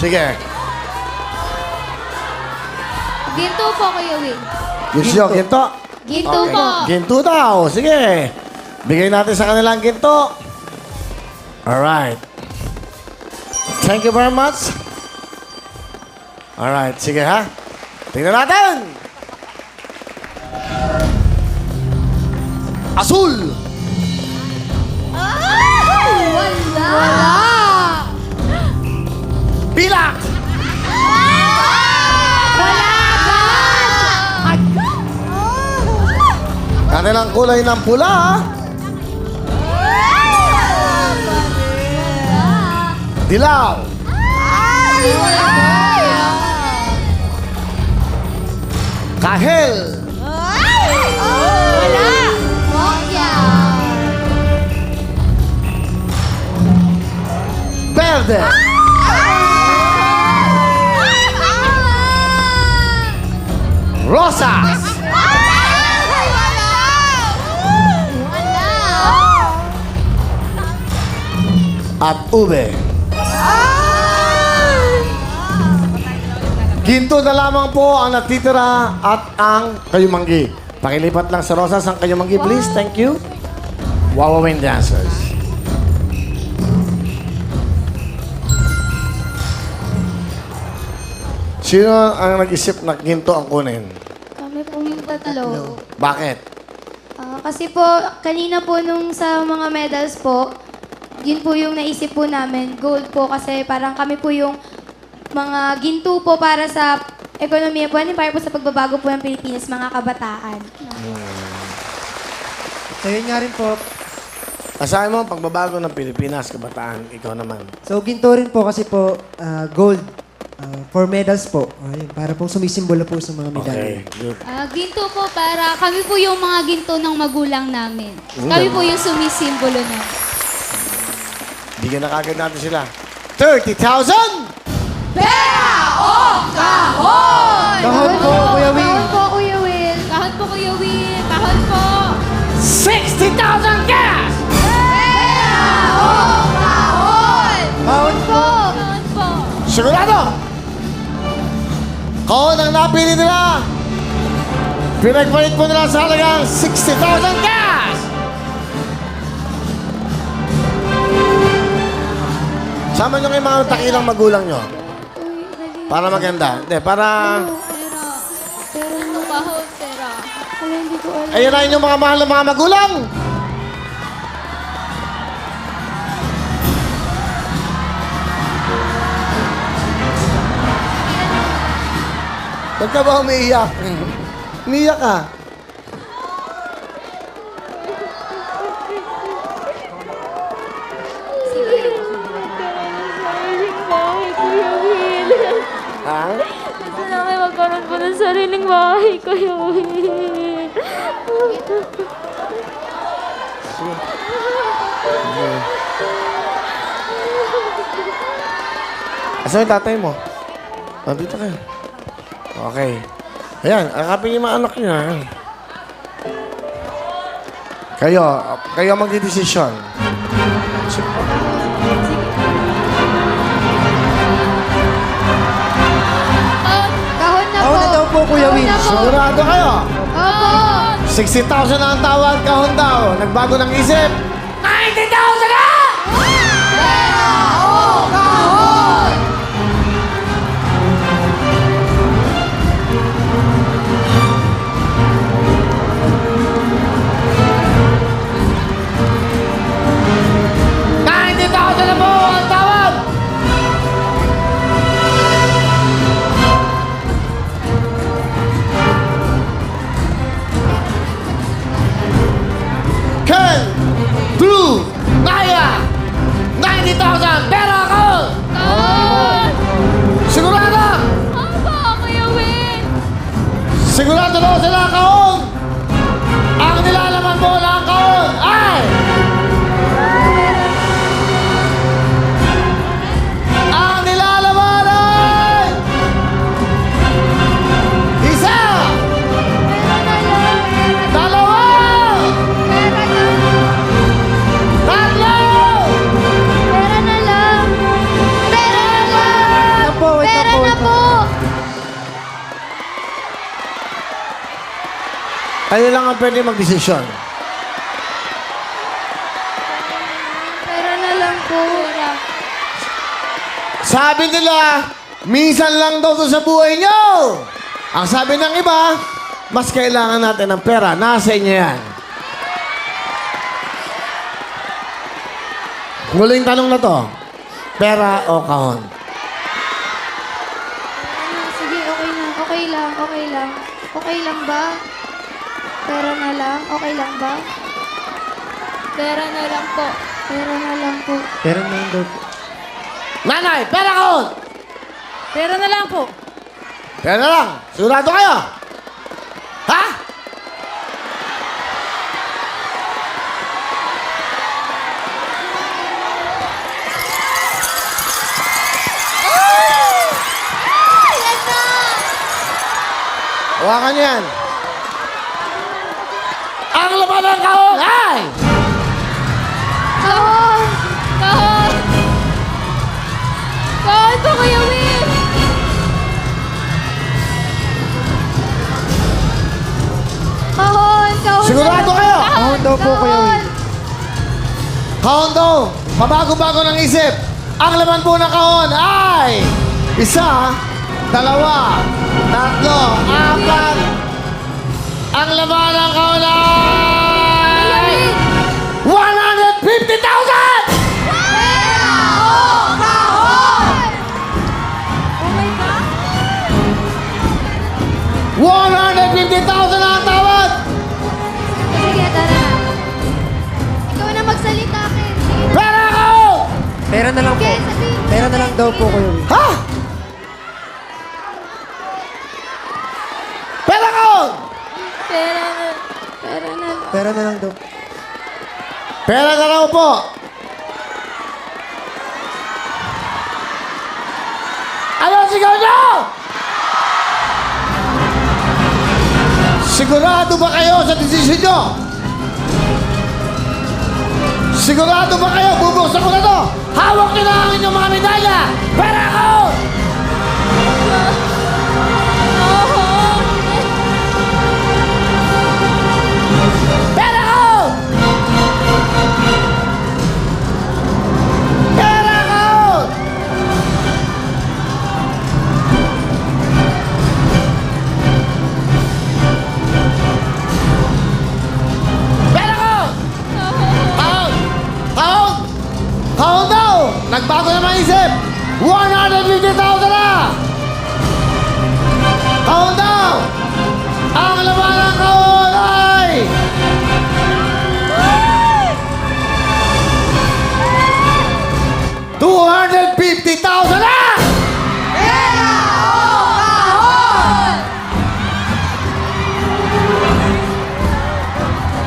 Sige. Ginto po, Kuya Will. Gusto nyo, ginto? Ginto po. Ginto daw. Sige. Bigay natin sa kanila ang ginto. Alright. Thank you very much. Alright. Sige, ha? Tingnan natin. Asul. Wala. Pilak. Wala agad. Kanilang kulay ng pula, ha? Dilaw. Kahel. Wala. Bokya. Verde. Rosas. At ube. Ginto na lamang po ang natitira at ang kayumanggi. Pakilipat lang sa rosas ang kayumanggi, please. Thank you. Wawawin dancers. Sino ang nag-isip na ginto ang kunin? Kami po yung tatlo. Bakit? Kasi po, kanina po nung sa mga medals po, yun po yung naisip po namin, gold po kasi parang kami po yung mga ginto po para sa ekonomiya po, para po sa pagbabago po ng Pilipinas, mga kabataan. So yun nga rin po. Asahin mo ang pagbabago ng Pilipinas, kabataan, ikaw naman. So ginto rin po kasi po gold for medals po. Ayun, para pong sumisimbolo po sa mga medalya. Okay, good. Ginto po para kami po yung mga ginto ng magulang namin. Kami po yung sumisimbolo na. Bigyan na kagad natin sila. 30,000! Kahon po, Kuya Will. Kahon po, Kuya Will. Kahon po, Kuya Will. Kahon po. 60,000 cash! Kahon po. Kahon po. Sigurado! Kahon ang napili nila. Pinagpalit mo nila sa halagang 60,000 cash! Sama nyo kayo mga takilang magulang nyo. Para maganda. Hindi, para... Pero no kahon, pero. Wala, hindi ko alam. Ayun na inyong mga mahal na mga magulang. Ba't ka ba umiiyak? Umiiyak ka. Ha? Gusto namin magkaroon po ng sariling bahay, Kuya Will. Asan yung tatay mo? Oh, dito kayo. Okay. Ayan, akapin yung mga anak niya. Kayo magdidesisyon. Kahon na po. Kahon na daw po, Kuya Will. Sigurado kayo. Opo. 60,000 na ang tawad, kahon daw. Nagbago ng isip. 90,000 na! $90,000 na po ang tawad! Ken, Drew, Naya, 90,000 pera ako! Kahon! Sigurado! Opo, Kuya Will. Sigurado daw sila kaon! Ang nilalaman mo ng kaon ay... Ang nilalaman ay... Isa! Dalawa! Tatlo! Pera na lang. Pera na lang. pwede magdesisyon. Pera na lang po. Sabi nila, minsan lang daw to sa buhay nyo. Ang sabi ng iba, mas kailangan natin ng pera. Nasa inyo yan. Huling tanong na to. Pera o kahon? Sige, okay na. Okay lang, okay lang. Okay lang ba? Pera na lang? Okay lang ba? Pera na lang po. Pera na lang po. Pero naman daw po. Nanay, pera kahon! Pera na lang po. Pera na lang. Sigurado kayo? Ha? Hawakan yan. Ang laman ng kahon ay... Kahon! Kahon! Kahon po, Kuya Will! Kahon! Kahon! Sigurado kayo? Kahon daw po, Kuya Will. Kahon daw. Mabago-bago ng isip. Ang laman po ng kahon ay... Isa, dalawa, tatlo, apat. Ang laman ng kahon ay... 150,000! Pera o kahon! Oh my God! 150,000 ang tawad! Sige, tara. Ikaw na magsalita, Ken. Sige. Pera ko! Pera na lang po. Ken, sabihin mo. Pera na lang daw po, Kuya Will. Ha? Pera ko! Pera na. Pera na. Pera na lang daw. Pera ka raw po. Ano sigaw nyo? Sigurado ba kayo sa desisyon nyo? Sigurado ba kayo? Bubuksan ko na to. Hawak nyo na ang inyong mga medalya. Pera ko! Pera ko! Pera ko! Pera ko! Kahon! Kahon! Kahon daw! Nagbago naman isip! 150,000 na! Kahon daw! Ang laman ng kahon ay... 250,000 na! Pera o kahon!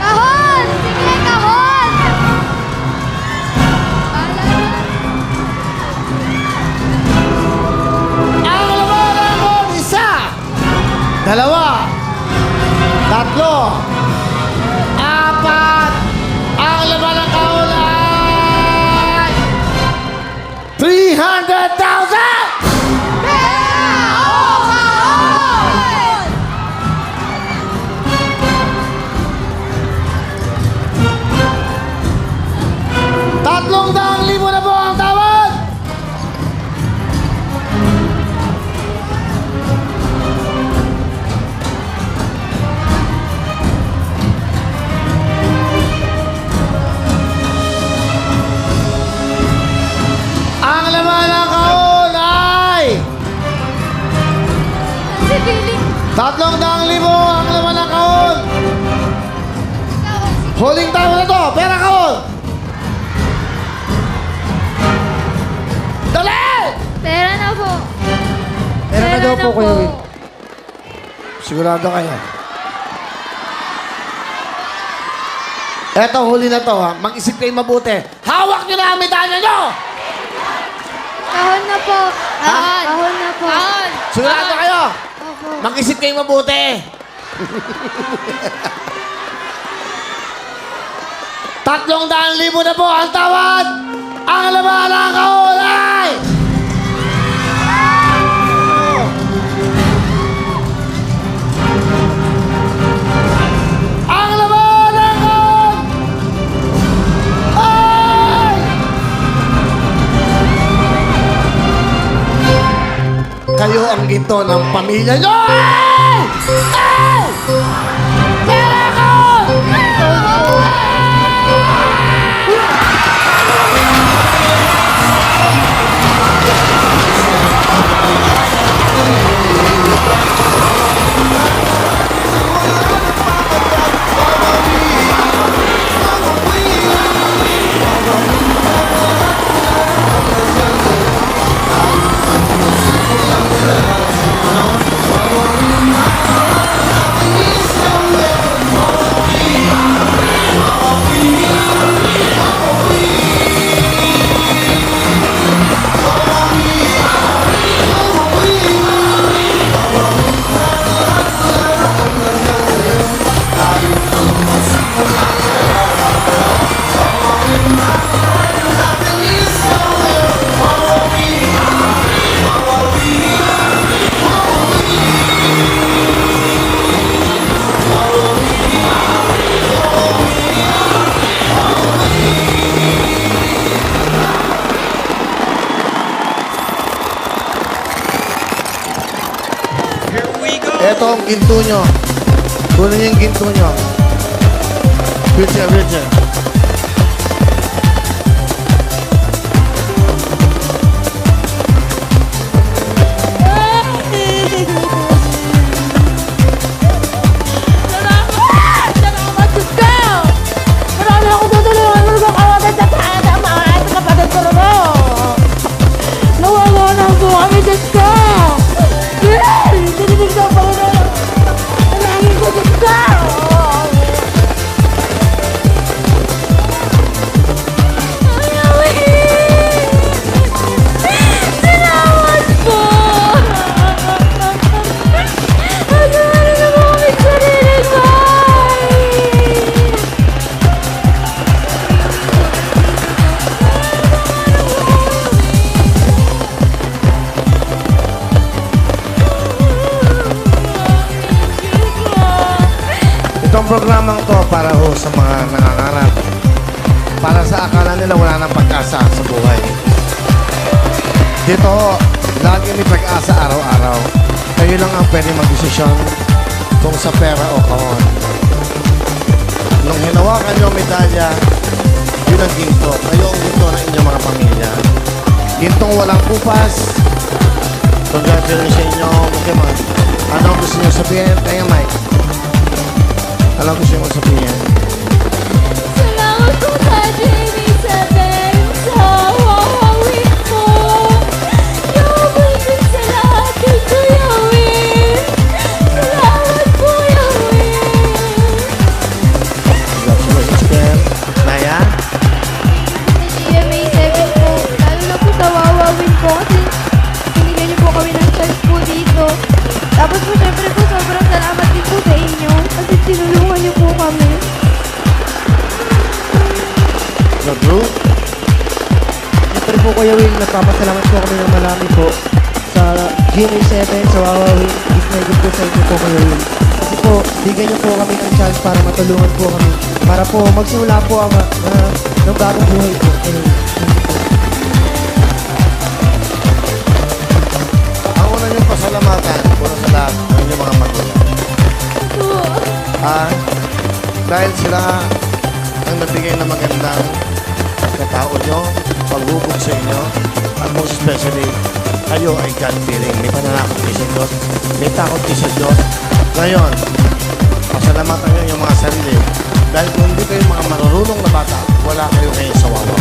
Kahon! Sige, kahon! Ang laman ng kahon, isa! Dalawa! Tatlo! Apat! Ang laman ng kahon ay... 300,000! Pera o kahon! Tatlong daang libo na po ang tawad! Ang laman ng kahon ay... Si Billy. 300,000 ang laman ng kahon! Huling tawad na to! Pera kahon! Dali! Pera na po. Pera na daw po, Kuya Will. Sigurado kayo. Eto, huli na to ha. Mag-isip kayo mabuti. Hawak nyo na ang medalya nyo! Kahon na po. Kahon. Kahon na po. Kahon! Sigurado kayo. Opo. Mag-isip kayo mabuti. 300,000 na po ang tawad. Ang laman ng kahon ay... Ang ginto ng pamilya nyo! Ay! Ay! Pera ko! Ito ang ginto nyo. Kunin niyo yung ginto nyo. Wheelchair, wheelchair. Salamat, Diyos ko! Marami akong tutulungan. Marunong kawagan sa taas ang mga ating kapatid ko na. Nawawa na po kami, Diyos ko! Dinidig na po na. Nangin ko, Diyos ko! Salamat po! Nagawa na po kami sarili ko! Itong programang to para ho sa mga nangangarap. Para sa akala nila wala nang pag-asa sa buhay. Dito ho, lagi may pag-asa araw-araw. Kayo lang ang pwede mag-desisyon kung sa pera o kahon. Nung hinawakan nyo ang medalya, yun ang ginto. Kayo ang ginto ng inyong mga pamilya. Gintong walang kupas. Congratulations sa inyo. Okay, man. Ano ang gusto nyo sabihin? Kaya, Mike. Ano ang gusto nyo sabihin? Salamat po sa Jamie Seven sa wawawin mo. Yawin sa lahat kay Kuya Win. Salamat po, Yawin. Congratulations, Ben. Naya? Sa GMA 7 po, lalo na po sa wawawin po kasi binigyan niyo po kami ng chance po dito. Tapos po, syempre po, sobrang salamat din po sa inyo kasi tinulungan niyo po kami. The group? Siyempre po Kuya Will, nagpapasalamat po kami ng marami po sa GMA7, sa Wawa Will. Is na po sa inyo po Kuya Will. Kasi po, bigyan niyo po kami ng chance para matulungan po kami. Para po magsimula po ang ng bagong buhay po. Ayun. Ang una niyong pasalamatan, puro sa lahat ng inyong mga magulang. Dahil sila ang nagbigay ng magandang katao nyo, paghubog sa inyo, at most especially, kayo ay God-fearing. May pananakot kayo sa Diyos, may takot kayo sa Diyos. Ngayon, pasalamatan nyo yung mga sarili. Dahil kung hindi kayo mga marurunong na bata, wala kayo ngayon sa wawa.